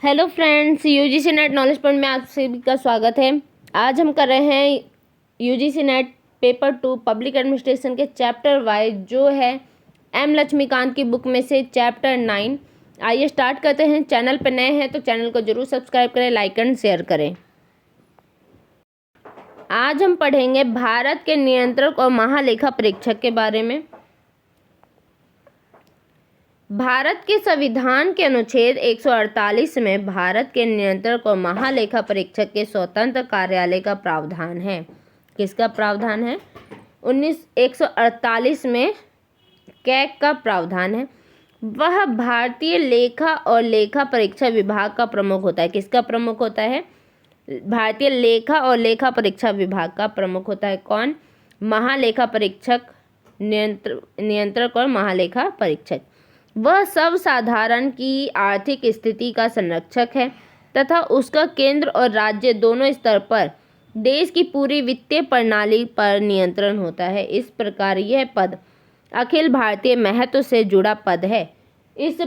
Hello friends, UGC net knowledge point में आप सभी का स्वागत है। आज हम कर रहे हैं UGC net paper 2 public administration के चैप्टर वाइज जो है एम लक्ष्मीकांत की बुक में से चैप्टर 9। आइए स्टार्ट करते हैं। चैनल पर नए हैं तो चैनल को जरूर सब्सक्राइब करें, लाइक एंड शेयर करें। आज हम पढ़ेंगे भारत के नियंत्रक और महालेखा परीक्षक के बारे में। भारत के संविधान के अनुच्छेद 148 में भारत के नियंत्रक और महालेखा परीक्षक के स्वतंत्र कार्यालय का प्रावधान है। किसका प्रावधान है? 148 में कैग का प्रावधान है। वह भारतीय लेखा और लेखा परीक्षा विभाग का प्रमुख होता है। किसका प्रमुख होता है? भारतीय लेखा और लेखा परीक्षा विभाग का प्रमुख होता है। कौन? महालेखा परीक्षक, नियंत्रक और महालेखा परीक्षक। वह सब साधारण की आर्थिक स्थिति का संरक्षक है तथा उसका केंद्र और राज्य दोनों स्तर पर देश की पूरी वित्तीय प्रणाली पर नियंत्रण होता है। इस प्रकार यह पद अखिल भारतीय महत्व से जुड़ा पद है। इस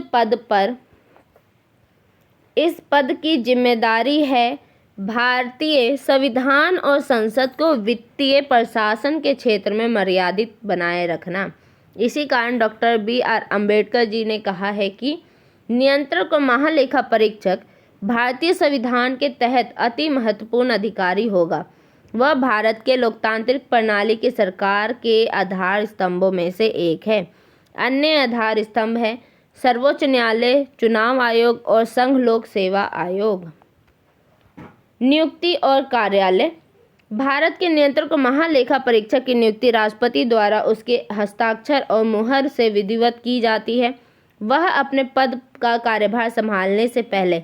पद की जिम्मेदारी है भारतीय संविधान और संसद को वित्तीय प्रशासन के क्षेत्र में मर्यादित बनाए रखना। इसी कारण डॉक्टर बी.आर. अम्बेडकर जी ने कहा है कि नियंत्रक और महालेखा परीक्षक भारतीय संविधान के तहत अति महत्वपूर्ण अधिकारी होगा। वह भारत के लोकतांत्रिक प्रणाली की सरकार के आधार स्तंभों में से एक है। अन्य आधार स्तंभ है सर्वोच्च न्यायालय, चुनाव आयोग और संघ लोक सेवा आयोग। नियुक्ति और कार्यालय। भारत के नियंत्रक और महालेखा परीक्षक की नियुक्ति राष्ट्रपति द्वारा उसके हस्ताक्षर और मुहर से विधिवत की जाती है। वह अपने पद का कार्यभार संभालने से पहले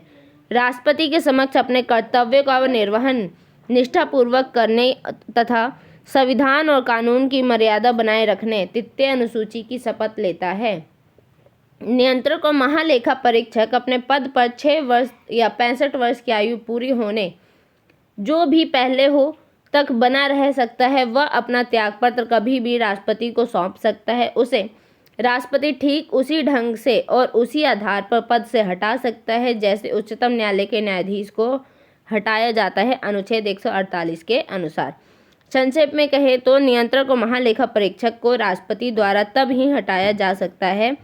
राष्ट्रपति के समक्ष अपने कर्तव्यों का निर्वहन निष्ठापूर्वक करने तथा संविधान और कानून की मर्यादा बनाए रखने तृतीय अनुसूची की शपथ लेता है। नियंत्रक और महालेखा परीक्षक अपने पद पर 6 वर्ष या 65 वर्ष की आयु पूरी होने जो भी पहले हो तक बना रह सकता है। वह अपना त्यागपत्र कभी भी राष्ट्रपति को सौंप सकता है। उसे राष्ट्रपति ठीक उसी ढंग से और उसी आधार पर पद से हटा सकता है जैसे उच्चतम न्यायालय के न्यायाधीश को हटाया जाता है अनुच्छेद 148 के अनुसार। संक्षेप में कहे तो नियंत्रक और महालेखा परीक्षक को राष्ट्रपति द्वारा तब ही हटाया जा सकता है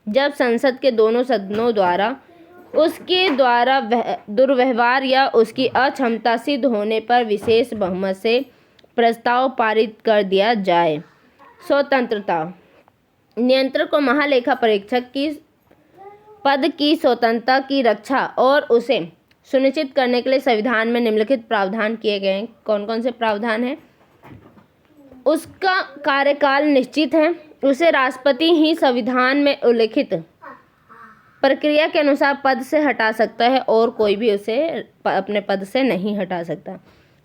जब संसद के दोनों सदनों द्वारा उसके द्वारा दुर्व्यवहार या उसकी अक्षमता सिद्ध होने पर विशेष बहुमत से प्रस्ताव पारित कर दिया जाए। स्वतंत्रता। नियंत्रक और महालेखा परीक्षक की पद की स्वतंत्रता की रक्षा और उसे सुनिश्चित करने के लिए संविधान में निम्नलिखित प्रावधान किए गए हैं। कौन कौन से प्रावधान हैं? उसका कार्यकाल निश्चित है। उसे राष्ट्रपति ही संविधान में उल्लिखित प्रक्रिया के अनुसार पद से हटा सकता है और कोई भी उसे अपने पद से नहीं हटा सकता।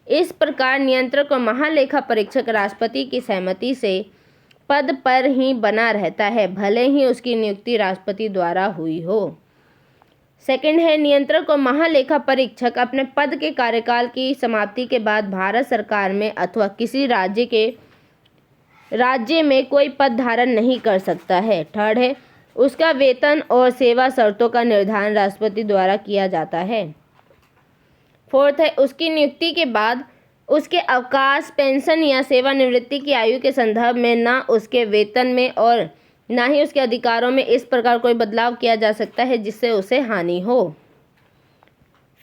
इस प्रकार नियंत्रक और महालेखा परीक्षक राष्ट्रपति की सहमति से पद पर ही बना रहता है, भले ही उसकी नियुक्ति राष्ट्रपति द्वारा हुई हो। सेकंड है, नियंत्रक और महालेखा परीक्षक अपने पद के कार्यकाल की समाप्ति के बाद भारत सरकार में अथवा किसी राज्य में कोई पद धारण नहीं कर सकता है। थर्ड है, उसका वेतन और सेवा शर्तों का निर्धारण राष्ट्रपति द्वारा किया जाता है। फोर्थ है, उसकी नियुक्ति के बाद उसके अवकाश, पेंशन या सेवानिवृत्ति की आयु के संदर्भ में ना उसके वेतन में और ना ही उसके अधिकारों में इस प्रकार कोई बदलाव किया जा सकता है जिससे उसे हानि हो।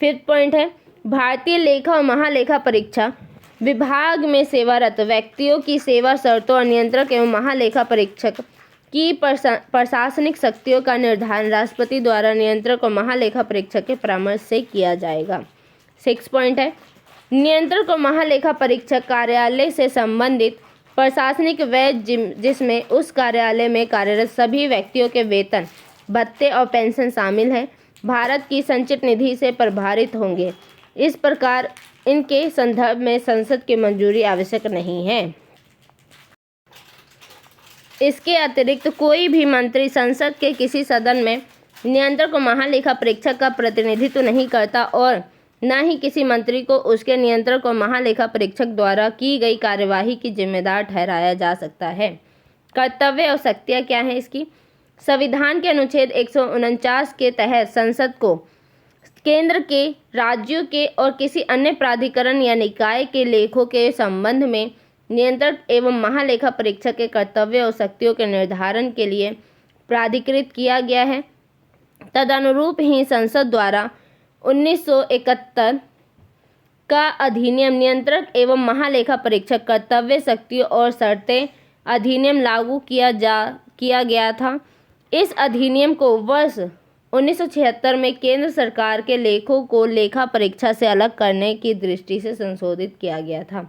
फिफ्थ पॉइंट है, भारतीय लेखा और महालेखा परीक्षा विभाग में सेवारत व्यक्तियों की सेवा शर्तों और नियंत्रक एवं महालेखा परीक्षक की प्रशासनिक शक्तियों का निर्धारण राष्ट्रपति द्वारा नियंत्रक और महालेखा परीक्षक के परामर्श से किया जाएगा। 6 पॉइंट है, नियंत्रक और महालेखा परीक्षक कार्यालय से संबंधित प्रशासनिक व्यय जिसमें उस कार्यालय में कार्यरत सभी व्यक्तियों के वेतन, भत्ते और पेंशन शामिल है, भारत की संचित निधि से प्रभारित होंगे। इस प्रकार इनके संदर्भ में संसद की मंजूरी आवश्यक नहीं है। इसके अतिरिक्त कोई भी मंत्री संसद के किसी सदन में नियंत्रक और महालेखा परीक्षक का प्रतिनिधित्व नहीं करता और न ही किसी मंत्री को उसके नियंत्रक और महालेखा परीक्षक द्वारा की गई कार्यवाही की जिम्मेदार ठहराया जा सकता है। कर्तव्य और शक्तियाँ क्या हैं इसकी? संविधान के अनुच्छेद 149 के तहत संसद को केंद्र के, राज्यों के और किसी अन्य प्राधिकरण या निकाय के लेखों के संबंध में नियंत्रक एवं महालेखा परीक्षक के कर्तव्य और शक्तियों के निर्धारण के लिए प्राधिकृत किया गया है। तदनुरूप ही संसद द्वारा 1971 का अधिनियम नियंत्रक एवं महालेखा परीक्षक कर्तव्य, शक्तियों और शर्तें अधिनियम लागू किया गया था। इस अधिनियम को वर्ष 1976 में केंद्र सरकार के लेखों को लेखा परीक्षा से अलग करने की दृष्टि से संशोधित किया गया था।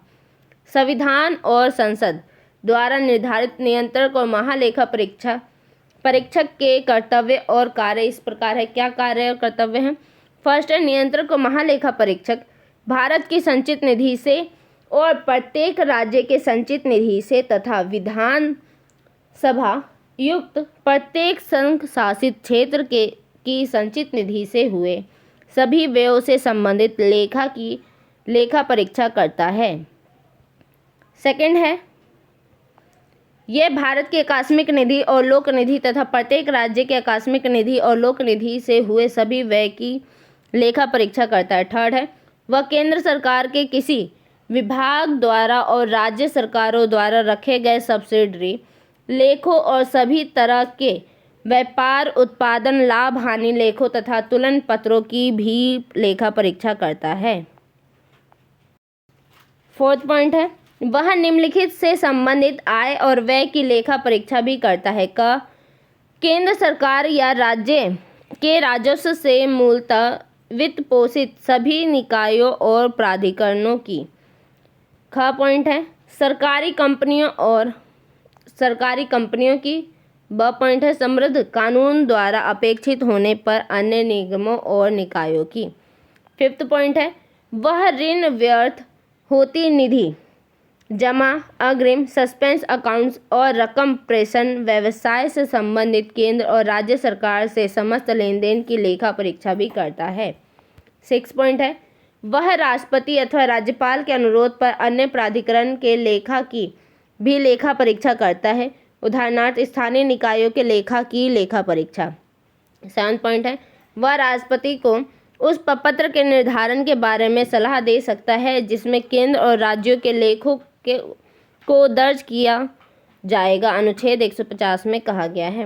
संविधान और संसद द्वारा निर्धारित नियंत्रक और महालेखा परीक्षक के कर्तव्य और कार्य इस प्रकार है। क्या कार्य और कर्तव्य हैं? फर्स्ट है, नियंत्रक और महालेखा परीक्षक भारत की संचित निधि से और प्रत्येक राज्य के संचित निधि से तथा विधान सभा युक्त प्रत्येक संघ शासित क्षेत्र की संचित निधि से हुए सभी व्ययों से संबंधित लेखा परीक्षा करता है। सेकंड है, यह भारत की आकस्मिक निधि और लोक निधि तथा प्रत्येक राज्य के आकस्मिक निधि और लोक निधि से हुए सभी व्यय की लेखा परीक्षा करता है। थर्ड है, वह केंद्र सरकार के किसी विभाग द्वारा और राज्य सरकारों द्वारा रखे गए सब्सिडरी लेखों और सभी तरह के व्यापार, उत्पादन, लाभ, हानि लेखों तथा तुलन पत्रों की भी लेखा परीक्षा करता है। फोर्थ पॉइंट है, वह निम्नलिखित से संबंधित आय और व्यय की लेखा परीक्षा भी करता है। केंद्र सरकार या राज्य के राजस्व से मूलतः वित्त पोषित सभी निकायों और प्राधिकरणों की। पॉइंट है, सरकारी कंपनियों की। पॉइंट है, समृद्ध कानून द्वारा अपेक्षित होने पर अन्य निगमों और निकायों की। फिफ्थ पॉइंट है, वह ऋण, व्यर्थ होती निधि, जमा, अग्रिम, सस्पेंस अकाउंट्स और रकम प्रेषण व्यवसाय से संबंधित केंद्र और राज्य सरकार से समस्त लेन देन की लेखा परीक्षा भी करता है। 6 पॉइंट है, वह राष्ट्रपति अथवा राज्यपाल के अनुरोध पर अन्य प्राधिकरण के लेखा की भी लेखा परीक्षा करता है। उदाहरणार्थ स्थानीय निकायों के लेखा की लेखा परीक्षा। 7 पॉइंट है, वह राष्ट्रपति को उस प्रपत्र के निर्धारण के बारे में सलाह दे सकता है जिसमें केंद्र और राज्यों के लेखों को दर्ज किया जाएगा, अनुच्छेद 150 में कहा गया है।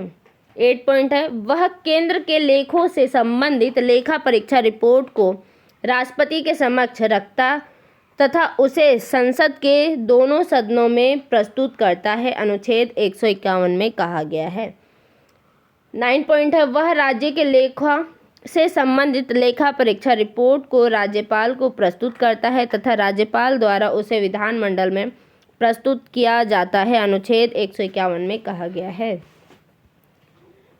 8 पॉइंट है, वह केंद्र के लेखों से संबंधित लेखा परीक्षा रिपोर्ट को राष्ट्रपति के समक्ष रखता तथा उसे संसद के दोनों सदनों में प्रस्तुत करता है, अनुच्छेद 151 में कहा गया है। 9 पॉइंट है, वह राज्य के लेखा से संबंधित लेखा परीक्षा रिपोर्ट को राज्यपाल को प्रस्तुत करता है तथा राज्यपाल द्वारा उसे विधानमंडल में प्रस्तुत किया जाता है, अनुच्छेद 151 में कहा गया है।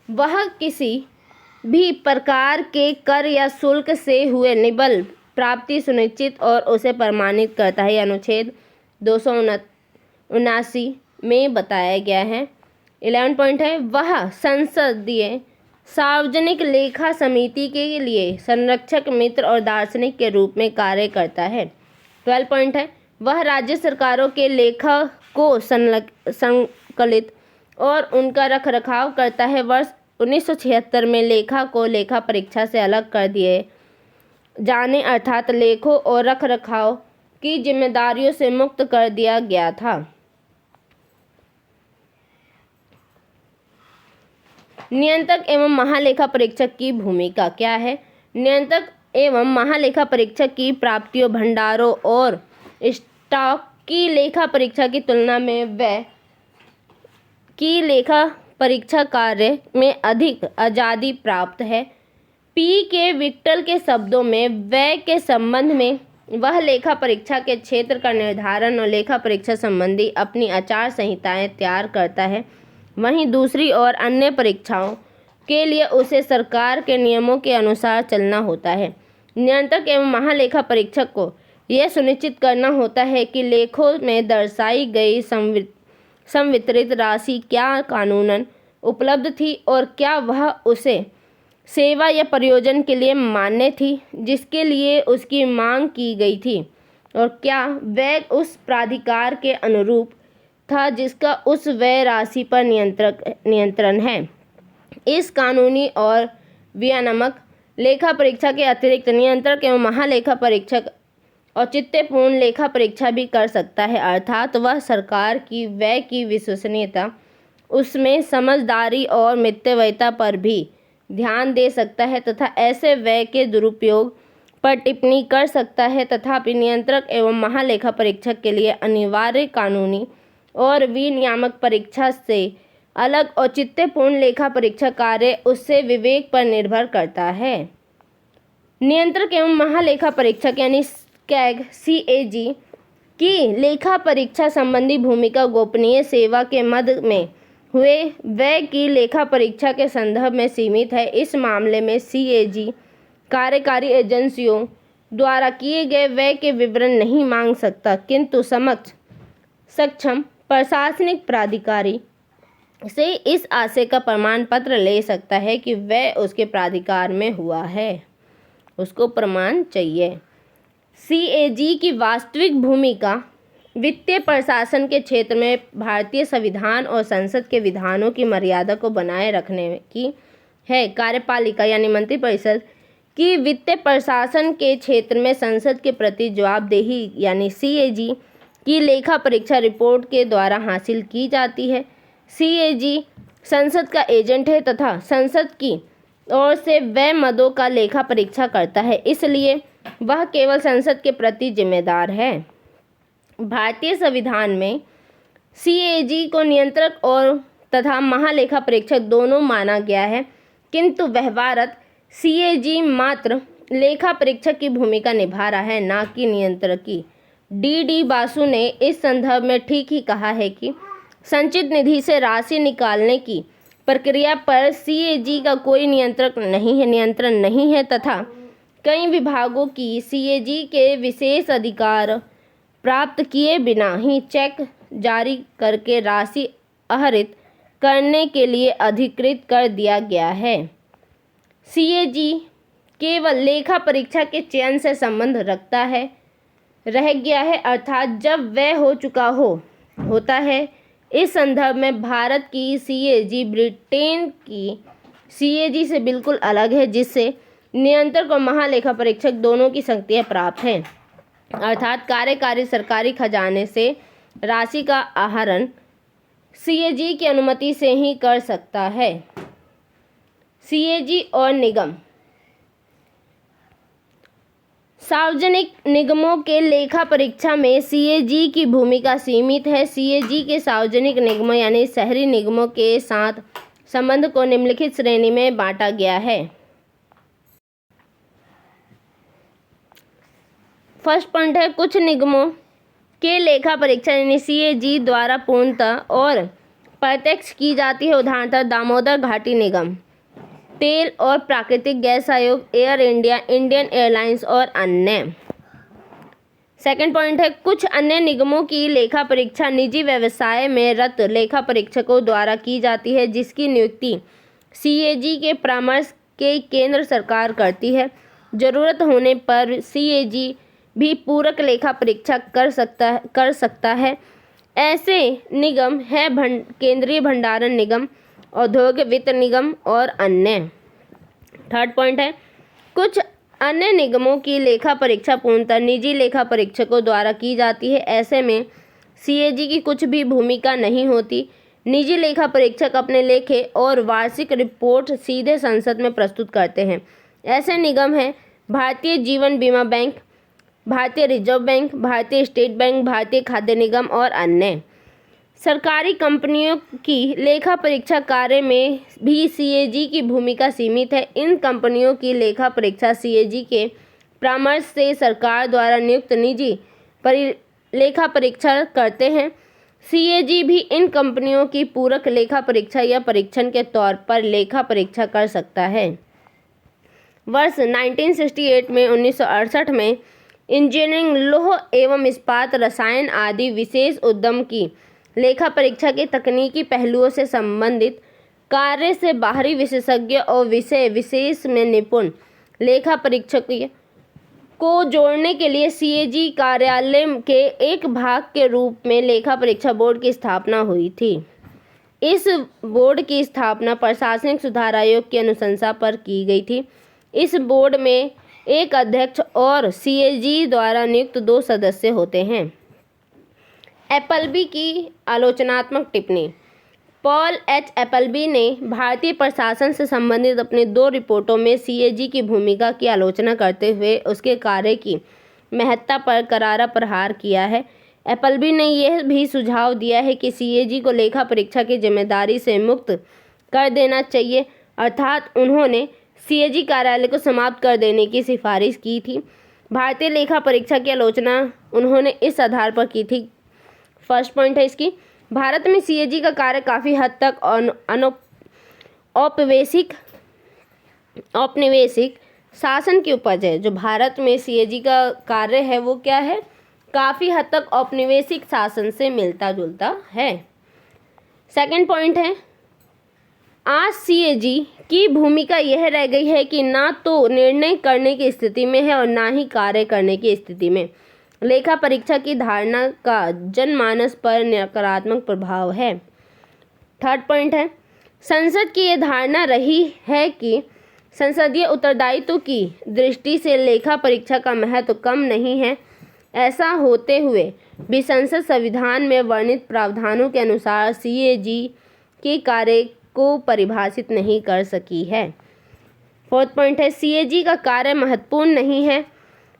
वह किसी भी प्रकार के कर या शुल्क से हुए निबल प्राप्ति सुनिश्चित और उसे प्रमाणित करता है, अनुच्छेद 279 में बताया गया है। 11 पॉइंट है, वह संसदीय सार्वजनिक लेखा समिति के लिए संरक्षक, मित्र और दार्शनिक के रूप में कार्य करता है। 12 पॉइंट है, वह राज्य सरकारों के लेखा को संकलित और उनका रखरखाव करता है। वर्ष 1976 में लेखा को लेखा परीक्षा से अलग कर दिए जाने अर्थात लेखों और रखरखाव की जिम्मेदारियों से मुक्त कर दिया गया था। नियंत्रक एवं महालेखा परीक्षक की भूमिका क्या है? नियंत्रक एवं महालेखा परीक्षक की प्राप्तियों, भंडारों और स्टॉक की लेखा परीक्षा की तुलना में व्यय की लेखा परीक्षा कार्य में अधिक आज़ादी प्राप्त है। पी के विक्टल के शब्दों में व्यय के संबंध में वह लेखा परीक्षा के क्षेत्र का निर्धारण और लेखा परीक्षा संबंधी अपनी आचार संहिताएं तैयार करता है, वहीं दूसरी ओर अन्य परीक्षाओं के लिए उसे सरकार के नियमों के अनुसार चलना होता है। नियंत्रक एवं महालेखा परीक्षक को यह सुनिश्चित करना होता है कि लेखों में दर्शाई गई संवितरित राशि क्या कानूनन उपलब्ध थी और क्या वह उसे सेवा या प्रयोजन के लिए मान्य थी जिसके लिए उसकी मांग की गई थी, और क्या व्यय उस प्राधिकार के अनुरूप था जिसका उस व्यय राशि पर नियंत्रण है। इस कानूनी और विनियामक लेखा परीक्षा के अतिरिक्त नियंत्रक एवं महालेखा परीक्षक औचित्यपूर्ण लेखा परीक्षा भी कर सकता है, अर्थात वह सरकार की व्यय की विश्वसनीयता, उसमें समझदारी और मितव्ययिता पर भी ध्यान दे सकता है तथा ऐसे व्यय के दुरुपयोग पर टिप्पणी कर सकता है। तथापि नियंत्रक एवं महालेखा परीक्षक के लिए अनिवार्य कानूनी और विनियामक परीक्षा से अलग औचित्यपूर्ण लेखा परीक्षा कार्य उससे विवेक पर निर्भर करता है। नियंत्रक एवं महालेखा परीक्षक यानी कैग CAG की लेखा परीक्षा संबंधी भूमिका गोपनीय सेवा के मद में हुए व्यय की लेखा परीक्षा के संदर्भ में सीमित है। इस मामले में CAG कार्यकारी एजेंसियों द्वारा किए गए व्यय के विवरण नहीं मांग सकता, किंतु सक्षम प्रशासनिक प्राधिकारी से इस आशय का प्रमाण पत्र ले सकता है कि व्यय उसके प्राधिकार में हुआ है, उसको प्रमाण चाहिए। CAG की वास्तविक भूमिका वित्तीय प्रशासन के क्षेत्र में भारतीय संविधान और संसद के विधानों की मर्यादा को बनाए रखने की है। कार्यपालिका यानी मंत्रिपरिषद की वित्तीय प्रशासन के क्षेत्र में संसद के प्रति जवाबदेही यानी CAG की लेखा परीक्षा रिपोर्ट के द्वारा हासिल की जाती है। CAG संसद का एजेंट है तथा संसद की ओर से व्यय मदों का लेखा परीक्षा करता है, इसलिए वह केवल संसद के प्रति जिम्मेदार है। भारतीय संविधान में CAG को नियंत्रक और तथा महालेखा परीक्षक दोनों माना गया है, किंतु व्यवहारत CAG मात्र लेखा परीक्षक की भूमिका निभा रहा है, ना कि नियंत्रक की। D बासु ने इस संदर्भ में ठीक ही कहा है कि संचित निधि से राशि निकालने की प्रक्रिया पर CAG का कोई नियंत्रण नहीं है तथा कई विभागों की CAG के विशेष अधिकार प्राप्त किए बिना ही चेक जारी करके राशि आहरित करने के लिए अधिकृत कर दिया गया है। CAG केवल लेखा परीक्षा के चयन से संबंध रह गया है, अर्थात जब व्यय हो चुका होता है। इस संदर्भ में भारत की CAG ब्रिटेन की CAG से बिल्कुल अलग है, जिससे नियंत्रक और महालेखा परीक्षक दोनों की शक्तियाँ प्राप्त हैं, अर्थात कार्यकारी सरकारी खजाने से राशि का आहरण CAG की अनुमति से ही कर सकता है। CAG और निगम। सार्वजनिक निगमों के लेखा परीक्षा में CAG की भूमिका सीमित है। CAG के सार्वजनिक निगमों यानी शहरी निगमों के साथ संबंध को निम्नलिखित श्रेणी में बांटा गया है। फर्स्ट पॉइंट है, कुछ निगमों के लेखा परीक्षा यानी CAG द्वारा पूर्णतः और प्रत्यक्ष की जाती है। उदाहरणतः दामोदर घाटी निगम, तेल और प्राकृतिक गैस आयोग, एयर इंडिया, इंडियन एयरलाइंस और अन्य। सेकंड पॉइंट है, कुछ अन्य निगमों की लेखा परीक्षा निजी व्यवसाय में रत लेखा परीक्षकों द्वारा की जाती है, जिसकी नियुक्ति CAG के परामर्श के केंद्र सरकार करती है। जरूरत होने पर CAG भी पूरक लेखा परीक्षा कर सकता है। ऐसे निगम है केंद्रीय भंडारण निगम, औद्योगिक वित्त निगम और अन्य। थर्ड पॉइंट है, कुछ अन्य निगमों की लेखा परीक्षा पूर्णतः निजी लेखा परीक्षकों द्वारा की जाती है। ऐसे में CAG की कुछ भी भूमिका नहीं होती। निजी लेखा परीक्षक अपने लेखे और वार्षिक रिपोर्ट सीधे संसद में प्रस्तुत करते हैं। ऐसे निगम हैं भारतीय जीवन बीमा बैंक, भारतीय रिजर्व बैंक, भारतीय स्टेट बैंक, भारतीय खाद्य निगम और अन्य। सरकारी कंपनियों की लेखा परीक्षा कार्य में भी CAG की भूमिका सीमित है। इन कंपनियों की लेखा परीक्षा CAG के परामर्श से सरकार द्वारा नियुक्त निजी लेखा परीक्षा करते हैं। CAG भी इन कंपनियों की पूरक लेखा परीक्षा या परीक्षण के तौर पर लेखा परीक्षा कर सकता है। वर्ष 1968 में 1968 में इंजीनियरिंग, लौह एवं इस्पात, रसायन आदि विशेष उद्यम की लेखा परीक्षा के तकनीकी पहलुओं से संबंधित कार्य से बाहरी विशेषज्ञ और विषय विशेष में निपुण लेखा परीक्षकों को जोड़ने के लिए CAG कार्यालय के एक भाग के रूप में लेखा परीक्षा बोर्ड की स्थापना हुई थी। इस बोर्ड की स्थापना प्रशासनिक सुधार आयोग की अनुशंसा पर की गई थी। इस बोर्ड में एक अध्यक्ष और सीएजी द्वारा नियुक्त 2 सदस्य होते हैं। एपलबी की आलोचनात्मक टिप्पणी। पॉल एच एपलबी ने भारतीय प्रशासन से संबंधित अपनी 2 रिपोर्टों में सीएजी की भूमिका की आलोचना करते हुए उसके कार्य की महत्ता पर करारा प्रहार किया है। एपलबी ने यह भी सुझाव दिया है कि सीएजी को लेखा परीक्षा की जिम्मेदारी से मुक्त कर देना चाहिए, अर्थात उन्होंने सीएजी कार्यालय को समाप्त कर देने की सिफारिश की थी। भारतीय लेखा परीक्षा की आलोचना उन्होंने इस आधार पर की थी। फर्स्ट पॉइंट है इसकी, भारत में सीएजी का कार्य काफ़ी हद तक औपनिवेशिक शासन की उपज है। जो भारत में सीएजी का कार्य है वो क्या है, काफ़ी हद तक औपनिवेशिक शासन से मिलता जुलता है। सेकंड पॉइंट है, आज सीएजी की भूमिका यह रह गई है कि ना तो निर्णय करने की स्थिति में है और ना ही कार्य करने की स्थिति में। लेखा परीक्षा की धारणा का जनमानस पर नकारात्मक प्रभाव है। थर्ड पॉइंट है, संसद की यह धारणा रही है कि संसदीय उत्तरदायित्व की दृष्टि से लेखा परीक्षा का महत्व कम नहीं है। ऐसा होते हुए भी संसद संविधान में वर्णित प्रावधानों के अनुसार सीएजी के कार्य को परिभाषित नहीं कर सकी है। फोर्थ पॉइंट है, सीएजी का कार्य महत्वपूर्ण नहीं है।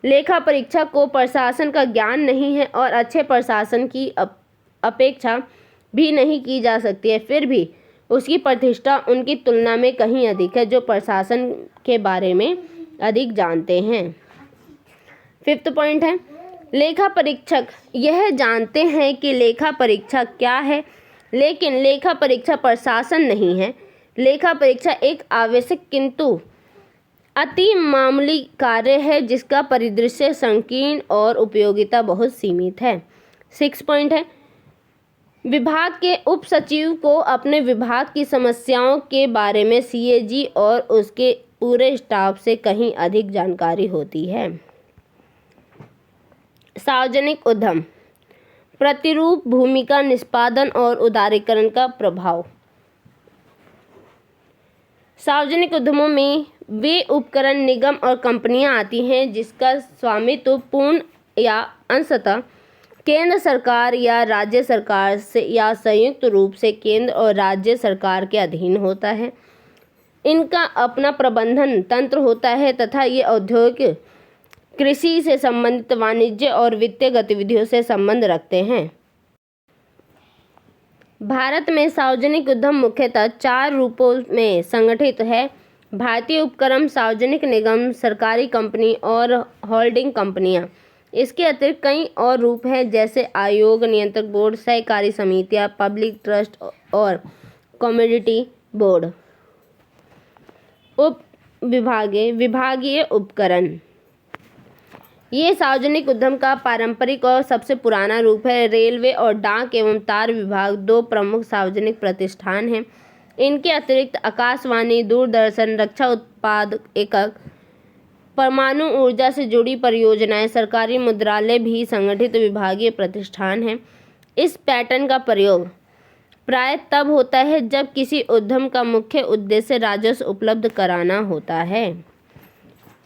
लेखा परीक्षा को प्रशासन का ज्ञान नहीं है और अच्छे प्रशासन की अपेक्षा भी नहीं की जा सकती है, फिर भी उसकी प्रतिष्ठा उनकी तुलना में कहीं अधिक है जो प्रशासन के बारे में अधिक जानते हैं। फिफ्थ पॉइंट है, लेखा परीक्षक यह जानते हैं कि लेखा परीक्षा क्या है, लेकिन लेखा परीक्षा प्रशासन नहीं है। लेखा परीक्षा एक आवश्यक किंतु अति मामूली कार्य है जिसका परिदृश्य संकीर्ण और उपयोगिता बहुत सीमित है। 6 पॉइंट है, विभाग के उप सचिव को अपने विभाग की समस्याओं के बारे में सीएजी और उसके पूरे स्टाफ से कहीं अधिक जानकारी होती है। सार्वजनिक उद्यम, प्रतिरूप भूमिका, निष्पादन और उदारीकरण का प्रभाव। सार्वजनिक उद्यमों में वे उपकरण, निगम और कंपनियां आती हैं जिसका स्वामित्व पूर्ण या अंशतः केंद्र सरकार या राज्य सरकार से या संयुक्त रूप से केंद्र और राज्य सरकार के अधीन होता है। इनका अपना प्रबंधन तंत्र होता है तथा ये औद्योगिक, कृषि से संबंधित वाणिज्य और वित्तीय गतिविधियों से संबंध रखते हैं। भारत में सार्वजनिक उद्यम मुख्यतः 4 रूपों में संगठित है: भारतीय उपक्रम, सार्वजनिक निगम, सरकारी कंपनी और होल्डिंग कंपनियां। इसके अतिरिक्त कई और रूप हैं जैसे आयोग, नियंत्रक बोर्ड, सहकारी समितियां, पब्लिक ट्रस्ट और कमोडिटी बोर्ड। विभागीय उपकरण, ये सार्वजनिक उद्यम का पारंपरिक और सबसे पुराना रूप है। रेलवे और डाक एवं तार विभाग 2 प्रमुख सार्वजनिक प्रतिष्ठान हैं। इनके अतिरिक्त आकाशवाणी, दूरदर्शन, रक्षा उत्पाद एकक, परमाणु ऊर्जा से जुड़ी परियोजनाएं, सरकारी मुद्रालय भी संगठित विभागीय प्रतिष्ठान हैं। इस पैटर्न का प्रयोग प्राय तब होता है जब किसी उद्यम का मुख्य उद्देश्य राजस्व उपलब्ध कराना होता है।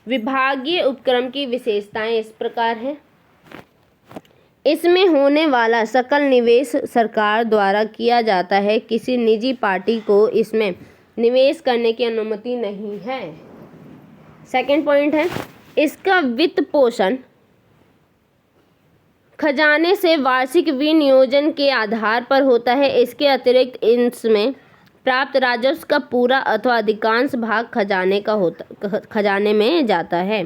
विभागीय उपक्रम की विशेषताएं इस प्रकार हैं। इसमें होने वाला सकल निवेश सरकार द्वारा किया जाता है। किसी निजी पार्टी को इसमें निवेश करने की अनुमति नहीं है। सेकंड पॉइंट है, इसका वित्त पोषण खजाने से वार्षिक विनियोजन के आधार पर होता है। इसके अतिरिक्त इसमें प्राप्त राजस्व का पूरा अथवा अधिकांश भाग खजाने में जाता है।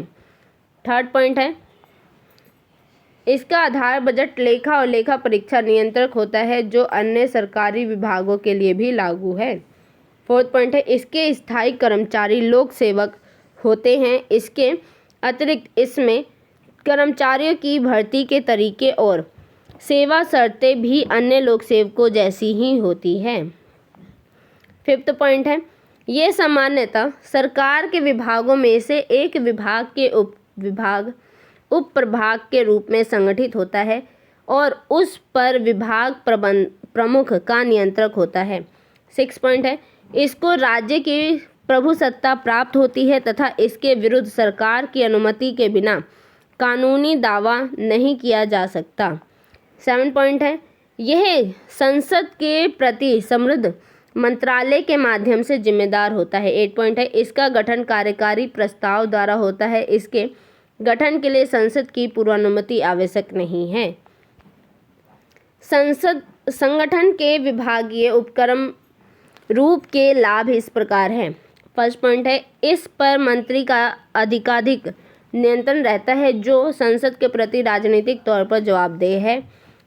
थर्ड पॉइंट है, इसका आधार बजट, लेखा और लेखा परीक्षा नियंत्रक होता है जो अन्य सरकारी विभागों के लिए भी लागू है। फोर्थ पॉइंट है, इसके स्थायी कर्मचारी लोक सेवक होते हैं। इसके अतिरिक्त इसमें कर्मचारियों की भर्ती के तरीके और सेवा शर्तें भी अन्य लोक सेवकों जैसी ही होती है। फिफ्थ पॉइंट है, ये सामान्यतः सरकार के विभागों में से एक विभाग के उप प्रभाग के रूप में संगठित होता है और उस पर विभाग प्रमुख का नियंत्रक होता है। 6 पॉइंट है, इसको राज्य की प्रभुसत्ता प्राप्त होती है तथा इसके विरुद्ध सरकार की अनुमति के बिना कानूनी दावा नहीं किया जा सकता। 7 पॉइंट है, यह संसद के प्रति समृद्ध मंत्रालय के माध्यम से जिम्मेदार होता है। 8 पॉइंट है, इसका गठन कार्यकारी प्रस्ताव द्वारा होता है। इसके गठन के लिए संसद की पूर्वानुमति आवश्यक नहीं है। संसद संगठन के विभागीय उपक्रम रूप के लाभ इस प्रकार हैं। फर्स्ट पॉइंट है, इस पर मंत्री का अधिकाधिक नियंत्रण रहता है जो संसद के प्रति राजनीतिक तौर पर जवाबदेह है।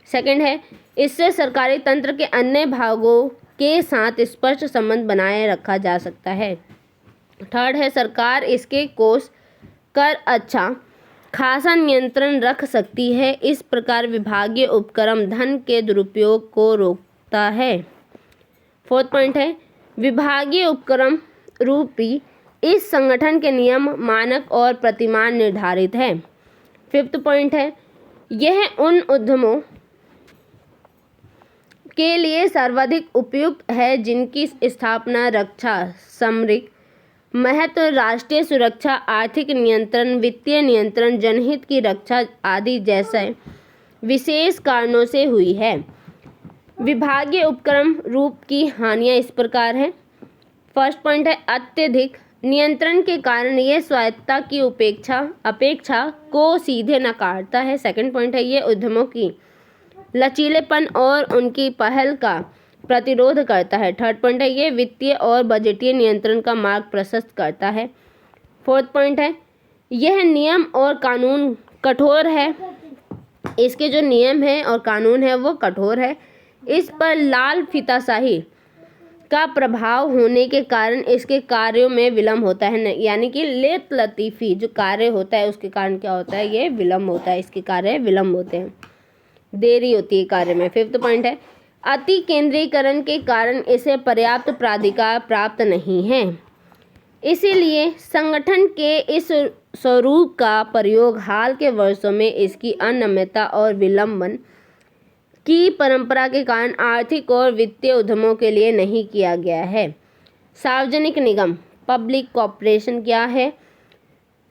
सेकंड है, इससे सरकारी तंत्र के अन्य भागों के साथ स्पष्ट संबंध बनाए रखा जा सकता है। थर्ड है, सरकार इसके कोष कर अच्छा खासा नियंत्रण रख सकती है। इस प्रकार विभागीय उपक्रम धन के दुरुपयोग को रोकता है। फोर्थ पॉइंट है, विभागीय उपक्रम रूपी इस संगठन के नियम, मानक और प्रतिमान निर्धारित है। फिफ्थ पॉइंट है, यह उन उद्यमों के लिए सर्वाधिक उपयुक्त है जिनकी स्थापना रक्षा, सामरिक महत्व, राष्ट्रीय सुरक्षा, आर्थिक नियंत्रण, वित्तीय नियंत्रण, जनहित की रक्षा आदि जैसे विशेष कारणों से हुई है। विभागीय उपक्रम रूप की हानियां इस प्रकार हैं। फर्स्ट पॉइंट है, अत्यधिक नियंत्रण के कारण यह स्वायत्तता की अपेक्षा को सीधे नकारता है। सेकंड पॉइंट है, यह उद्यमों की लचीलेपन और उनकी पहल का प्रतिरोध करता है। थर्ड पॉइंट है, ये वित्तीय और बजटीय नियंत्रण का मार्ग प्रशस्त करता है। फोर्थ पॉइंट है, यह नियम और कानून कठोर है। इसके जो नियम है और कानून है वो कठोर है। इस पर लाल फीताशाही का प्रभाव होने के कारण इसके कार्यों में विलम्ब होता है, यानी कि लेत लतीफ़ी जो कार्य होता है उसके कारण क्या होता है, ये विलम्ब होता है, इसके कार्य विलम्ब होते हैं, देरी होती है कार्य में। फिफ्थ पॉइंट है, अति केंद्रीकरण के कारण इसे पर्याप्त प्राधिकार प्राप्त नहीं है। इसीलिए संगठन के इस स्वरूप का प्रयोग हाल के वर्षों में इसकी अनियमितता और विलंबन की परंपरा के कारण आर्थिक और वित्तीय उद्यमों के लिए नहीं किया गया है। सार्वजनिक निगम, पब्लिक कॉर्पोरेशन क्या है?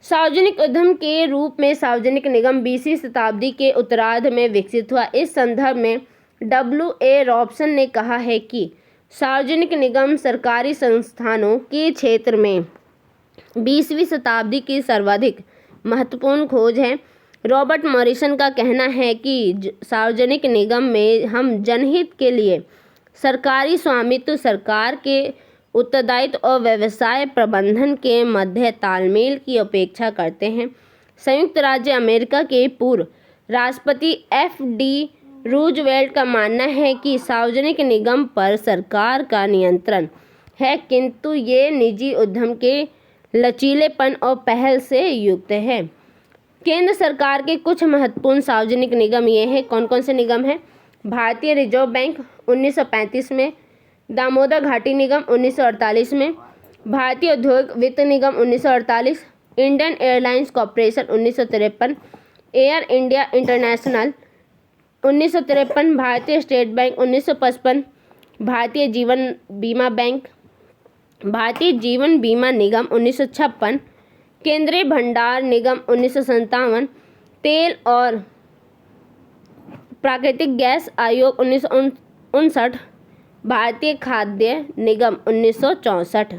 सार्वजनिक उद्यम के रूप में सार्वजनिक निगम 20वीं शताब्दी के उत्तरार्ध में विकसित हुआ। इस संदर्भ में W.A. रॉबसन ने कहा है कि सार्वजनिक निगम सरकारी संस्थानों के क्षेत्र में 20वीं शताब्दी की सर्वाधिक महत्वपूर्ण खोज है। रॉबर्ट मॉरिसन का कहना है कि सार्वजनिक निगम में हम जनहित के लिए सरकारी स्वामित्व, सरकार के उत्तरदायित्व और व्यवसाय प्रबंधन के मध्य तालमेल की अपेक्षा करते हैं। संयुक्त राज्य अमेरिका के पूर्व राष्ट्रपति F.D. रूजवेल्ट का मानना है कि सार्वजनिक निगम पर सरकार का नियंत्रण है, किंतु ये निजी उद्यम के लचीलेपन और पहल से युक्त है। केंद्र सरकार के कुछ महत्वपूर्ण सार्वजनिक निगम ये हैं। कौन कौन से निगम हैं? भारतीय रिजर्व बैंक 1935 में, दामोदर घाटी निगम 1948 में, भारतीय उद्योग वित्त निगम 1948, Indian airlines corporation 1953, air India international 1953, भारतीय स्टेट बैंक 1955, भारतीय जीवन बीमा निगम 1956, केंद्रीय भंडार निगम 1957, तेल और प्राकृतिक गैस आयोग 1959, भारतीय खाद्य निगम 1964।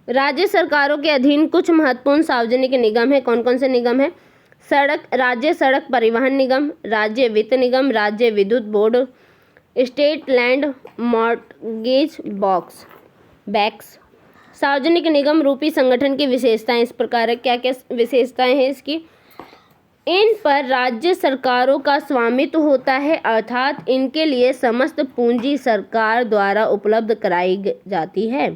राज्य सरकारों के अधीन कुछ महत्वपूर्ण सार्वजनिक निगम हैं। कौन कौन से निगम हैं? राज्य सड़क परिवहन निगम, राज्य वित्त निगम, राज्य विद्युत board, state land mortgage banks. सार्वजनिक निगम रूपी संगठन की विशेषताएं इस प्रकार है। क्या क्या विशेषताएं हैं इसकी? इन पर राज्य सरकारों का स्वामित्व होता है, अर्थात इनके लिए समस्त पूंजी सरकार द्वारा उपलब्ध कराई जाती है।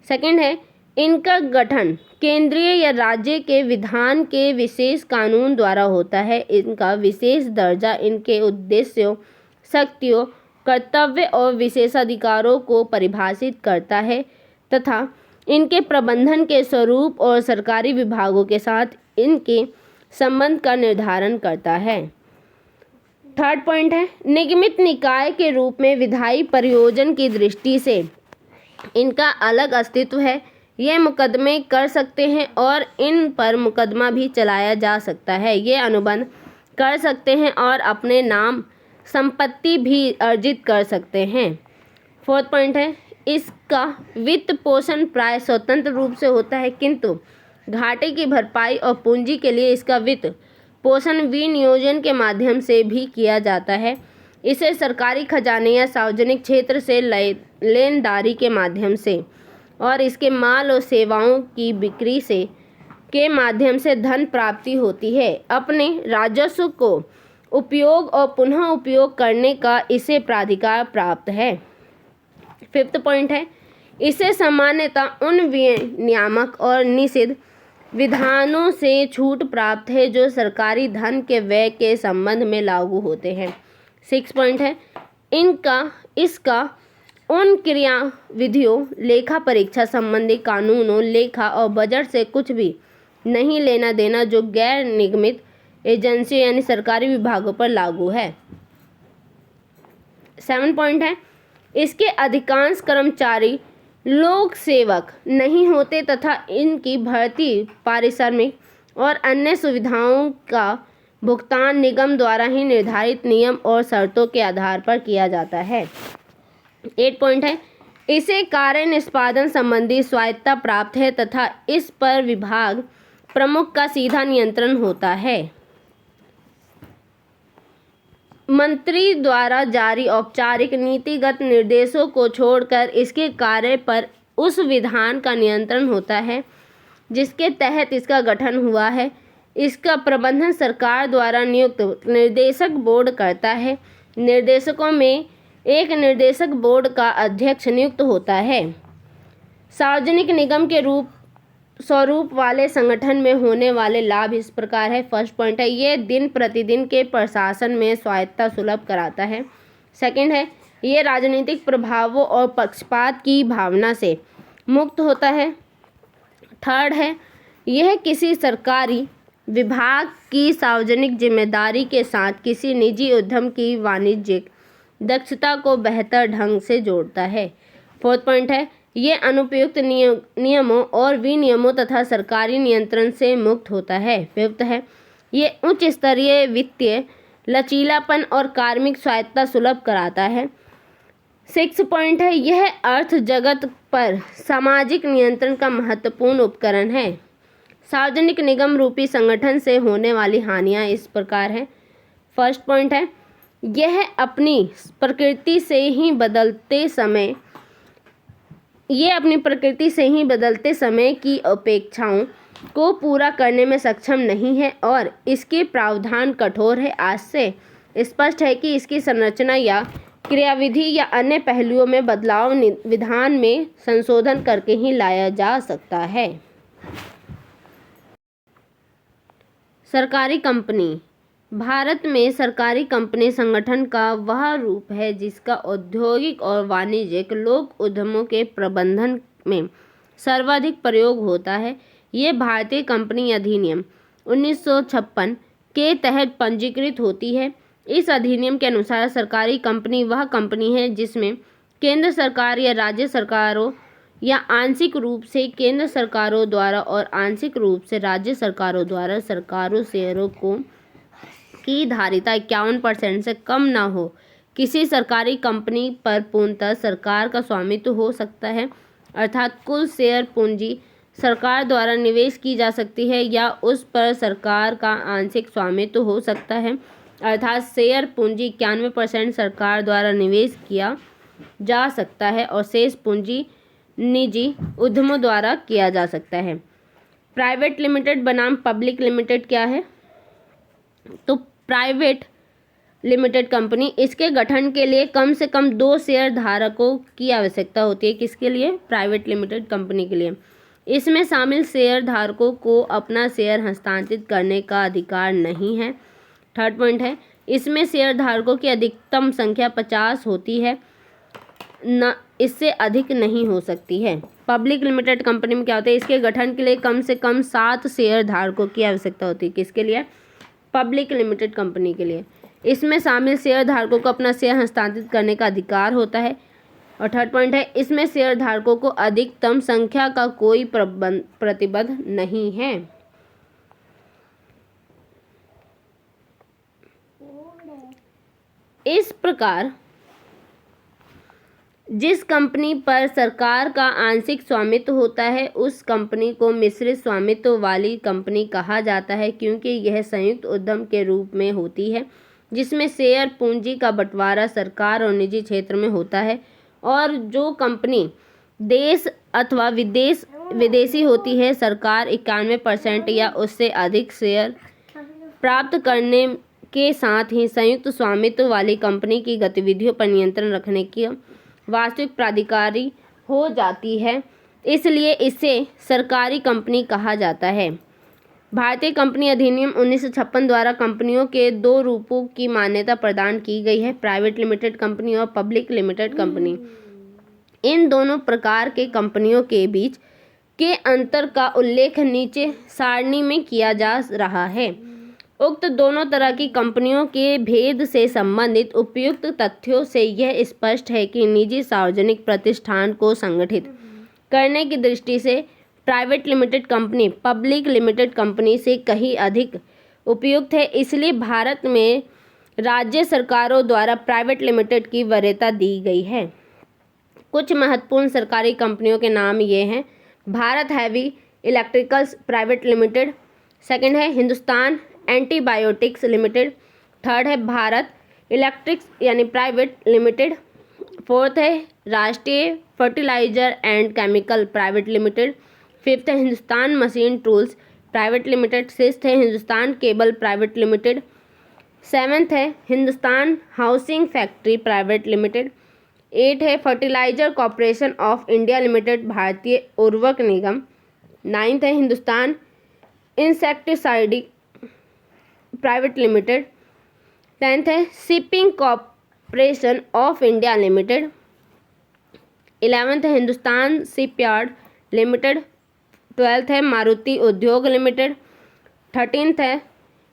सेकंड है, इनका गठन केंद्रीय या राज्य के विधान के विशेष कानून द्वारा होता है। इनका विशेष दर्जा इनके उद्देश्यों, शक्तियों, कर्तव्य और विशेषाधिकारों को परिभाषित करता है तथा इनके प्रबंधन के स्वरूप और सरकारी विभागों के साथ इनके संबंध का निर्धारण करता है। थर्ड पॉइंट है, निगमित निकाय के रूप में विधायी प्रयोजन की दृष्टि से इनका अलग अस्तित्व है। ये मुकदमे कर सकते हैं और इन पर मुकदमा भी चलाया जा सकता है। ये अनुबंध कर सकते हैं और अपने नाम संपत्ति भी अर्जित कर सकते हैं। 4th पॉइंट है, इसका वित्त पोषण प्राय स्वतंत्र रूप से होता है, किंतु घाटे की भरपाई और पूंजी के लिए इसका वित्त पोषण विनियोजन के माध्यम से भी किया जाता है। इसे सरकारी खजाने या सार्वजनिक क्षेत्र से लेनदारी के माध्यम से और इसके माल और सेवाओं की बिक्री से के माध्यम से धन प्राप्ति होती है। अपने राजस्व को उपयोग और पुनः उपयोग करने का इसे प्राधिकार प्राप्त है। 5th पॉइंट है, इसे सामान्यतः उन नियामक और निषिद्ध विधानों से छूट प्राप्त है जो सरकारी धन के व्यय के संबंध में लागू होते हैं। 6 पॉइंट है, इसका उन क्रियाविधियों, लेखा परीक्षा संबंधी कानूनों, लेखा और बजट से कुछ भी नहीं लेना देना जो गैर निगमित एजेंसी यानी सरकारी विभागों पर लागू है। 7 पॉइंट है, इसके अधिकांश कर्मचारी लोक सेवक नहीं होते तथा इनकी भर्ती पारिश्रमिक और अन्य सुविधाओं का भुगतान निगम द्वारा ही निर्धारित नियम और शर्तों के आधार पर किया जाता है। 8 पॉइंट है, इसे कार्य निष्पादन संबंधी स्वायत्तता प्राप्त है तथा इस पर विभाग प्रमुख का सीधा नियंत्रण होता है। मंत्री द्वारा जारी औपचारिक नीतिगत निर्देशों को छोड़कर इसके कार्य पर उस विधान का नियंत्रण होता है जिसके तहत इसका गठन हुआ है। इसका प्रबंधन सरकार द्वारा नियुक्त निर्देशक बोर्ड करता है। निर्देशकों में एक निर्देशक बोर्ड का अध्यक्ष नियुक्त होता है। सार्वजनिक निगम के स्वरूप वाले संगठन में होने वाले लाभ इस प्रकार है। 1st पॉइंट है, ये दिन प्रतिदिन के प्रशासन में स्वायत्तता सुलभ कराता है। 2nd है, ये राजनीतिक प्रभावों और पक्षपात की भावना से मुक्त होता है। 3rd है, यह किसी सरकारी विभाग की सार्वजनिक जिम्मेदारी के साथ किसी निजी उद्यम की वाणिज्यिक दक्षता को बेहतर ढंग से जोड़ता है। 4th पॉइंट है, ये अनुपयुक्त नियमों और विनियमों तथा सरकारी नियंत्रण से मुक्त होता है। 5th है, ये उच्च स्तरीय वित्तीय लचीलापन और कार्मिक स्वायत्तता सुलभ कराता है। 6th पॉइंट है, यह अर्थ जगत पर सामाजिक नियंत्रण का महत्वपूर्ण उपकरण है। सार्वजनिक निगम रूपी संगठन से होने वाली हानियां इस प्रकार है। 1st पॉइंट है, यह अपनी प्रकृति से ही बदलते समय की अपेक्षाओं को पूरा करने में सक्षम नहीं है और इसके प्रावधान कठोर है। आज से स्पष्ट है कि इसकी संरचना या क्रियाविधि या अन्य पहलुओं में बदलाव विधान में संशोधन करके ही लाया जा सकता है। सरकारी कंपनी। भारत में सरकारी कंपनी संगठन का वह रूप है जिसका औद्योगिक और वाणिज्यिक लोक उद्यमों के प्रबंधन में सर्वाधिक प्रयोग होता है। ये भारतीय कंपनी अधिनियम 1956 के तहत पंजीकृत होती है। इस अधिनियम के अनुसार सरकारी कंपनी वह कंपनी है जिसमें केंद्र सरकार या राज्य सरकारों या आंशिक रूप से केंद्र सरकारों द्वारा और आंशिक रूप से राज्य सरकारों द्वारा सरकारों शेयरों की धारिता 51% से कम न हो। किसी सरकारी कंपनी पर पूर्णतः सरकार का स्वामित्व हो सकता है, अर्थात कुल शेयर पूंजी सरकार द्वारा निवेश की जा सकती है, या उस पर सरकार का आंशिक स्वामित्व हो सकता है, अर्थात शेयर पूंजी 91% सरकार द्वारा निवेश किया जा सकता है और शेष पूंजी निजी उद्यमों द्वारा किया जा सकता है। प्राइवेट लिमिटेड बनाम पब्लिक लिमिटेड क्या है? तो प्राइवेट लिमिटेड कंपनी, इसके गठन के लिए कम से कम 2 शेयर धारकों की आवश्यकता होती है। किसके लिए? प्राइवेट लिमिटेड कंपनी के लिए। इसमें शामिल शेयर धारकों को अपना शेयर हस्तांतरित करने का अधिकार नहीं है। 3rd पॉइंट है, इसमें शेयर धारकों की अधिकतम संख्या 50 होती है, न इससे अधिक नहीं हो सकती है। पब्लिक लिमिटेड कंपनी में क्या होता है? इसके गठन के लिए कम से कम 7 शेयर धारकों की आवश्यकता होती है। किसके लिए? पब्लिक लिमिटेड कंपनी के लिए। इसमें शामिल शेयर धारकों को अपना शेयर हस्तांतरित करने का अधिकार होता है। और थर्ड पॉइंट है इसमें शेयर धारकों को अधिकतम संख्या का कोई प्रतिबंध नहीं है। इस प्रकार जिस कंपनी पर सरकार का आंशिक स्वामित्व होता है उस कंपनी को मिश्रित स्वामित्व वाली कंपनी कहा जाता है, क्योंकि यह संयुक्त उद्यम के रूप में होती है जिसमें शेयर पूंजी का बंटवारा सरकार और निजी क्षेत्र में होता है, और जो कंपनी देश अथवा विदेशी होती है सरकार 91% या उससे अधिक शेयर प्राप्त करने के साथ ही संयुक्त स्वामित्व वाली कंपनी की गतिविधियों पर नियंत्रण रखने की वास्तविक प्राधिकारी हो जाती है, इसलिए इसे सरकारी कंपनी कहा जाता है। भारतीय कंपनी अधिनियम 1956 द्वारा कंपनियों के दो रूपों की मान्यता प्रदान की गई है, प्राइवेट लिमिटेड कंपनी और पब्लिक लिमिटेड कंपनी। इन दोनों प्रकार के कंपनियों के बीच के अंतर का उल्लेख नीचे सारणी में किया जा रहा है। उक्त दोनों तरह की कंपनियों के भेद से संबंधित उपयुक्त तथ्यों से यह स्पष्ट है कि निजी सार्वजनिक प्रतिष्ठान को संगठित करने की दृष्टि से private limited company public limited company से कहीं अधिक उपयुक्त है। इसलिए भारत में राज्य सरकारों द्वारा प्राइवेट लिमिटेड की वरीयता दी गई है। कुछ महत्वपूर्ण सरकारी कंपनियों के नाम ये हैं: Bharat heavy electricals private limited, second है हिंदुस्तान एंटीबायोटिक्स लिमिटेड, थर्ड है भारत इलेक्ट्रिक्स यानी प्राइवेट लिमिटेड, फोर्थ है Rashtriya fertilizer and chemical private limited, fifth है Hindustan machine tools private limited, sixth है Hindustan cable private limited, seventh है Hindustan housing factory private limited, eight है fertilizer corporation of India limited Bharatiya Urvarak Nigam, ninth है Hindustan insecticide private limited, tenth है shipping corporation of India limited, 11th है Hindustan shipyard limited, 12th है मारुति उद्योग limited, 13th है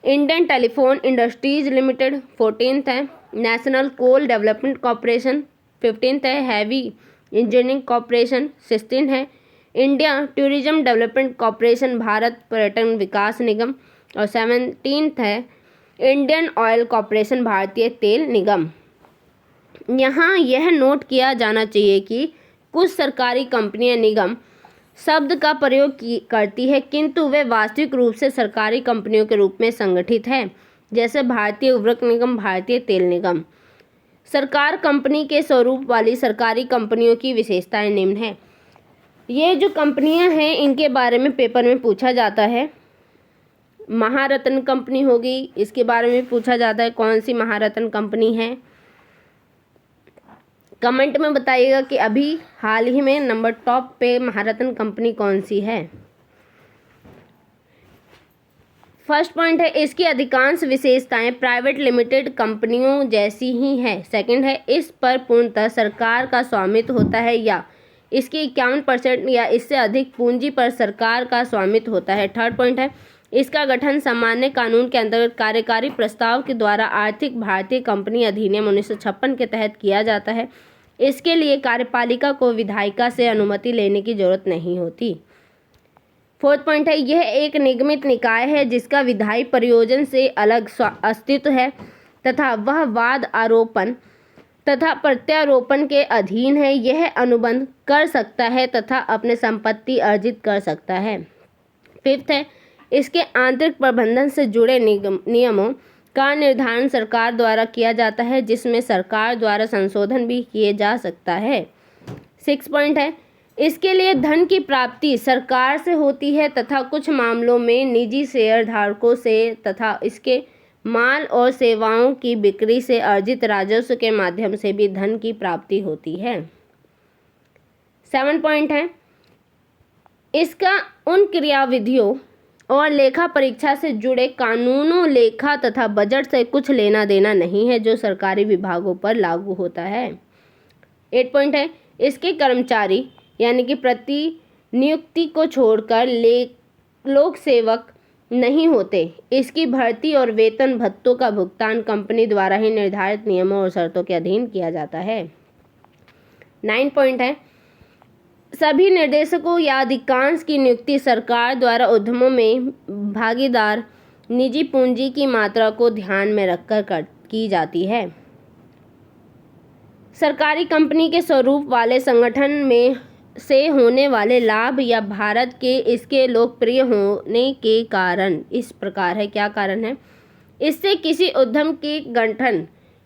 Indian telephone industries limited, 14th है national coal development corporation, 15th है heavy engineering corporation, 16th है India tourism development corporation Bharat पर्यटन विकास निगम, और 17th है इंडियन ऑयल कॉरपोरेशन भारतीय तेल निगम। यहाँ यह नोट किया जाना चाहिए कि कुछ सरकारी कंपनियां निगम शब्द का प्रयोग करती है, किंतु वे वास्तविक रूप से सरकारी कंपनियों के रूप में संगठित हैं, जैसे भारतीय उर्वरक निगम, भारतीय तेल निगम। सरकार कंपनी के स्वरूप वाली सरकारी कंपनियों की विशेषताएं निम्न हैं। ये जो कंपनियां हैं इनके बारे में पेपर में पूछा जाता है। महारत्न कंपनी होगी, इसके बारे में पूछा जाता है कौन सी महारत्न कंपनी है। कमेंट में बताइएगा कि अभी हाल ही में नंबर टॉप पे महारत्न कंपनी कौन सी है। फर्स्ट पॉइंट है इसकी अधिकांश विशेषताएं प्राइवेट लिमिटेड कंपनियों जैसी ही हैं। सेकंड है इस पर पूर्णतः सरकार का स्वामित्व होता है या इसकी 51% या इससे अधिक पूंजी पर सरकार का स्वामित्व होता है। थर्ड पॉइंट है इसका गठन सामान्य कानून के अंतर्गत कार्यकारी प्रस्ताव के द्वारा आर्थिक भारतीय कंपनी अधिनियम 1956 के तहत किया जाता है। इसके लिए कार्यपालिका को विधायिका से अनुमति लेने की जरूरत नहीं होती। फोर्थ पॉइंट है यह एक निगमित निकाय है जिसका विधायी प्रयोजन से अलग अस्तित्व है तथा वह वाद आरोपण तथा प्रत्यारोपण के अधीन है। यह अनुबंध कर सकता है तथा अपने संपत्ति अर्जित कर सकता है। फिफ्थ है इसके आंतरिक प्रबंधन से जुड़े नियमों का निर्धारण सरकार द्वारा किया जाता है, जिसमें सरकार द्वारा संशोधन भी किए जा सकता है। 6 पॉइंट है इसके लिए धन की प्राप्ति सरकार से होती है तथा कुछ मामलों में निजी शेयरधारकों से तथा इसके माल और सेवाओं की बिक्री से अर्जित राजस्व के माध्यम से भी धन की प्राप्ति होती है। 7 पॉइंट है इसका उन क्रियाविधियों और लेखा परीक्षा से जुड़े कानूनों, लेखा तथा बजट से कुछ लेना देना नहीं है जो सरकारी विभागों पर लागू होता है। 8 पॉइंट है इसके कर्मचारी यानी कि प्रतिनियुक्ति को छोड़कर लोक सेवक नहीं होते। इसकी भर्ती और वेतन भत्तों का भुगतान कंपनी द्वारा ही निर्धारित नियमों और शर्तों के अधीन किया जाता है। 9 पॉइंट है, सभी निर्देशकों या अधिकांश की नियुक्ति सरकार द्वारा उद्यमों में भागीदार निजी पूंजी की मात्रा को ध्यान में रखकर की जाती है। सरकारी कंपनी के स्वरूप वाले संगठन में से होने वाले लाभ या भारत के इसके लोकप्रिय होने के कारण इस प्रकार है। क्या कारण है? इससे किसी उद्यम के गठन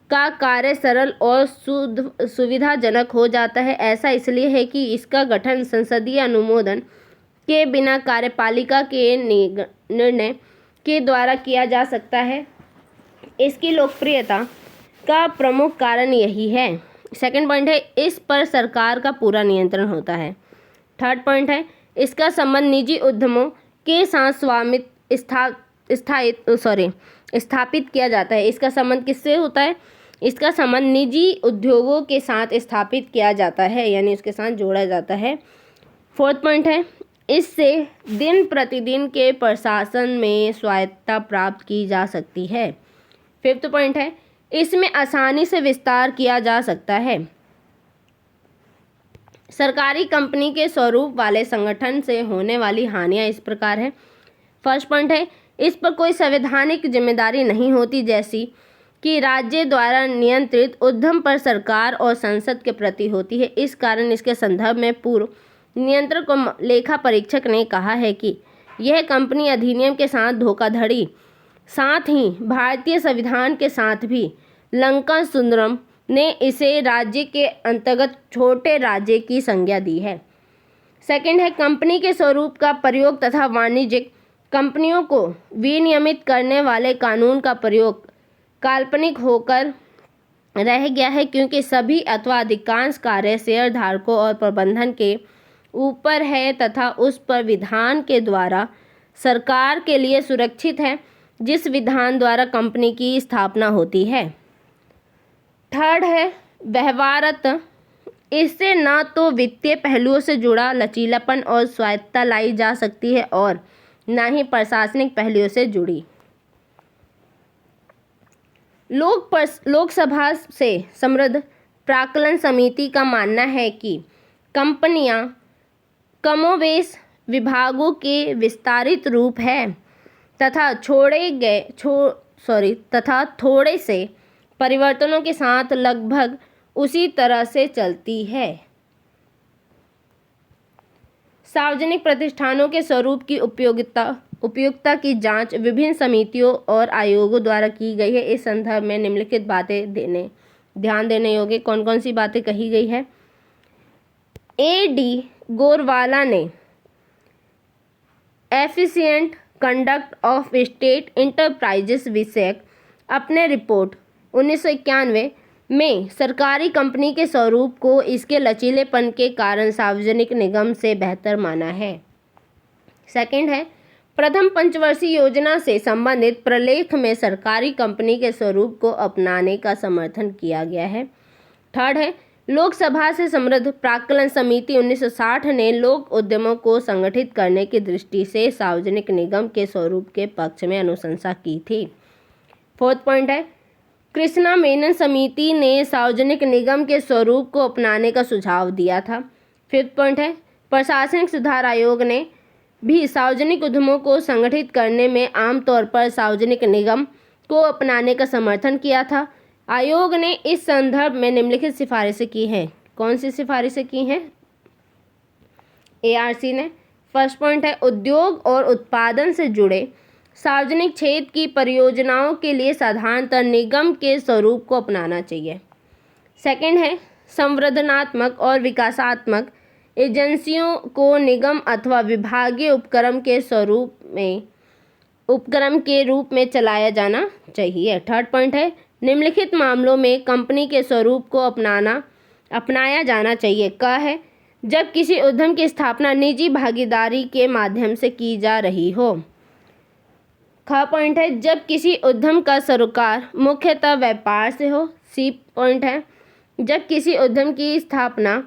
का कार्य सरल और सुविधाजनक हो जाता है। ऐसा इसलिए है कि इसका गठन संसदीय अनुमोदन के बिना कार्यपालिका के निर्णय के द्वारा किया जा सकता है। इसकी लोकप्रियता का प्रमुख कारण यही है। सेकंड पॉइंट है, इस पर सरकार का पूरा नियंत्रण होता है। थर्ड पॉइंट है, इसका संबंध निजी उद्यमों के साथ स्वामित्व स्थापित किया जाता है। इसका संबंध किससे होता है? इसका संबंध निजी उद्योगों के साथ स्थापित किया जाता है, यानी उसके साथ जोड़ा जाता है। फोर्थ पॉइंट है, इससे दिन प्रतिदिन के प्रशासन में स्वायत्तता प्राप्त की जा सकती है। फिफ्थ पॉइंट है, इसमें आसानी से विस्तार किया जा सकता है। सरकारी कंपनी के स्वरूप वाले संगठन से होने वाली हानियां इस प्रकार है। फर्स्ट पॉइंट है, इस पर कोई संवैधानिक जिम्मेदारी नहीं होती, जैसी कि राज्य द्वारा नियंत्रित उद्यम पर सरकार और संसद के प्रति होती है। इस कारण इसके संदर्भ में पूर्व नियंत्रक को लेखा परीक्षक ने कहा है कि यह कंपनी अधिनियम के साथ धोखाधड़ी, साथ ही भारतीय संविधान के साथ भी लंका सुंदरम ने इसे राज्य के अंतर्गत छोटे राज्य की संज्ञा दी है। सेकंड है, कंपनी के स्वरूप का प्रयोग तथा वाणिज्यिक कंपनियों को विनियमित करने वाले कानून का प्रयोग काल्पनिक होकर रह गया है, क्योंकि सभी अथवा अधिकांश कार्य शेयर धारकों और प्रबंधन के ऊपर है तथा उस पर विधान के द्वारा सरकार के लिए सुरक्षित है, जिस विधान द्वारा कंपनी की स्थापना होती है। थर्ड है, व्यवहारत, इससे न तो वित्तीय पहलुओं से जुड़ा लचीलापन और स्वायत्तता लाई जा सकती है और न ही प्रशासनिक पहलुओं से जुड़ी। लोकसभा से समृद्ध प्राक्कलन समिति का मानना है कि कंपनियां कमोबेश विभागों के विस्तारित रूप है तथा थोड़े से परिवर्तनों के साथ लगभग उसी तरह से चलती है। सार्वजनिक प्रतिष्ठानों के स्वरूप की उपयुक्तता की जांच विभिन्न समितियों और आयोगों द्वारा की गई है। इस संदर्भ में निम्नलिखित बातें ध्यान देने योग्य कौन कौन सी बातें कही गई है? A.D. गोरवाला ने efficient conduct of state enterprises विषयक अपने रिपोर्ट 1991 में सरकारी कंपनी के स्वरूप को इसके लचीलेपन के कारण सार्वजनिक निगम से बेहतर माना है। सेकंड है, प्रथम पंचवर्षीय योजना से संबंधित प्रलेख में सरकारी कंपनी के स्वरूप को अपनाने का समर्थन किया गया है। थर्ड है, लोकसभा से समृद्ध प्राक्कलन समिति 1960 ने लोक उद्यमों को संगठित करने की दृष्टि से सार्वजनिक निगम के स्वरूप के पक्ष में अनुशंसा की थी। फोर्थ पॉइंट है, कृष्णा मेनन समिति ने सार्वजनिक निगम के स्वरूप को अपनाने का सुझाव दिया था। फिफ्थ पॉइंट है, प्रशासनिक सुधार आयोग ने भी सार्वजनिक उद्यमों को संगठित करने में आमतौर पर सार्वजनिक निगम को अपनाने का समर्थन किया था। आयोग ने इस संदर्भ में निम्नलिखित सिफारिशें की हैं। कौन सी सिफारिशें की हैं? ARC ने। फर्स्ट पॉइंट है, उद्योग और उत्पादन से जुड़े सार्वजनिक क्षेत्र की परियोजनाओं के लिए साधारणतः निगम के स्वरूप को अपनाना चाहिए। सेकंड है, संवर्धनात्मक और विकासात्मक एजेंसियों को निगम अथवा विभागीय उपक्रम के रूप में चलाया जाना चाहिए। थर्ड पॉइंट है, निम्नलिखित मामलों में कंपनी के स्वरूप को अपनाया जाना चाहिए। क है, जब किसी उद्यम की स्थापना निजी भागीदारी के माध्यम से की जा रही हो। ख पॉइंट है, जब किसी उद्यम का सरोकार मुख्यतः व्यापार से हो। सी पॉइंट है, जब किसी उद्यम की स्थापना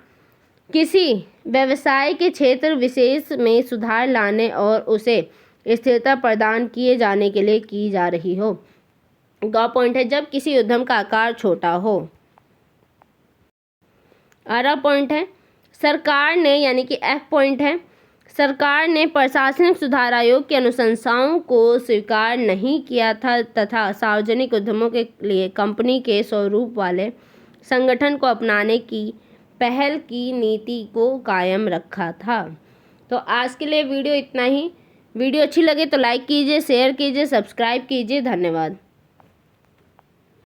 किसी व्यवसाय के क्षेत्र विशेष में सुधार लाने और उसे स्थिरता प्रदान किए जाने के लिए की जा रही हो। ग पॉइंट है, जब किसी उद्यम का आकार छोटा हो। आरा पॉइंट है, सरकार ने यानी कि एफ पॉइंट है, सरकार ने प्रशासनिक सुधार आयोग की अनुशंसाओं को स्वीकार नहीं किया था तथा सार्वजनिक उद्यमों के लिए कंपनी के स्वरूप वाले संगठन को अपनाने की पहल की नीति को कायम रखा था। तो आज के लिए वीडियो इतना ही। वीडियो अच्छी लगे तो लाइक कीजिए, शेयर कीजिए, सब्सक्राइब कीजिए। धन्यवाद।